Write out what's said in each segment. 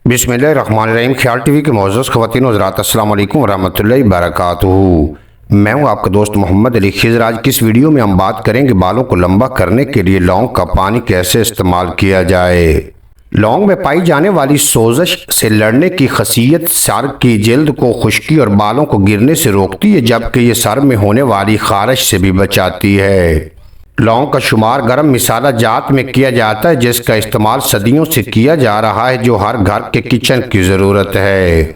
बिस्मिल्लाहिर्रहमानिर्रहीम। ख्याल टीवी के मोअज़्ज़ज़ ख़वातीन व हज़रात, अस्सलाम वालेकुम व रहमतुल्लाहि व बरकातुहू। मैं हूं आपका दोस्त मोहम्मद अली खिज़र। आज की इस वीडियो में हम बात करेंगे बालों को लंबा करने के लिए लौंग का पानी कैसे इस्तेमाल किया जाए। लौंग में पाई जाने वाली सोजश से लड़ने की खसीयत सर की जल्द को खुश्की और बालों को गिरने से रोकती है, जबकि ये सर में होने वाली खारिश से भी बचाती है। लौंग का शुमार गर्म मिसाला जात में किया जाता है, जिसका इस्तेमाल सदियों से किया जा रहा है, जो हर घर के किचन की ज़रूरत है।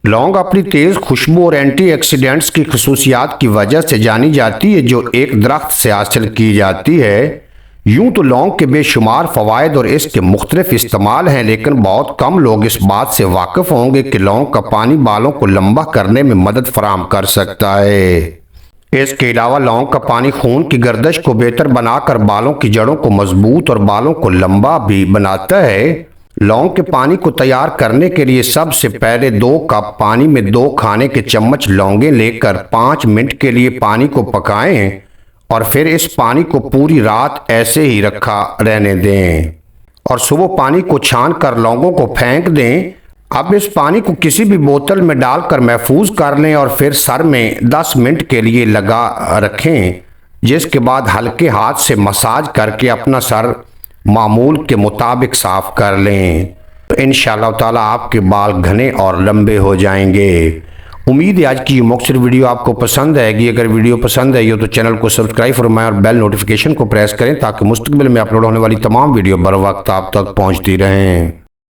लौंग अपनी तेज़ खुशबू और एंटीऑक्सीडेंट्स की खसूसियात की वजह से जानी जाती है, जो एक दरख्त से हासिल की जाती है। यूं तो लौंग के बेशुमार फ़वाइद और इसके मुख्तलिफ इस्तेमाल हैं, लेकिन बहुत कम लोग इस बात से वाकिफ़ होंगे कि लौंग का पानी बालों को लंबा करने में मदद फराहम कर सकता है। इसके अलावा लौंग का पानी खून की गर्दिश को बेहतर बनाकर बालों की जड़ों को मजबूत और बालों को लंबा भी बनाता है। लौंग के पानी को तैयार करने के लिए सबसे पहले 2 कप पानी में 2 खाने के चम्मच लौंगे लेकर 5 मिनट के लिए पानी को पकाएं और फिर इस पानी को पूरी रात ऐसे ही रखा रहने दें और सुबह पानी को छान कर लौंगों को फेंक दें। अब इस पानी को किसी भी बोतल में डालकर महफूज कर लें और फिर सर में 10 मिनट के लिए लगा रखें, जिसके बाद हल्के हाथ से मसाज करके अपना सर मामूल के मुताबिक साफ कर लें। तो इंशाअल्लाह ताला आपके बाल घने और लंबे हो जाएंगे। उम्मीद है आज की ये मुख्तसर वीडियो आपको पसंद आएगी। अगर वीडियो पसंद आई हो तो चैनल को सब्सक्राइब फरमाएं और बेल नोटिफिकेशन को प्रेस करें, ताकि मुस्तकबिल में अपलोड होने वाली तमाम वीडियो बर वक्त आप तक पहुँचती रहें।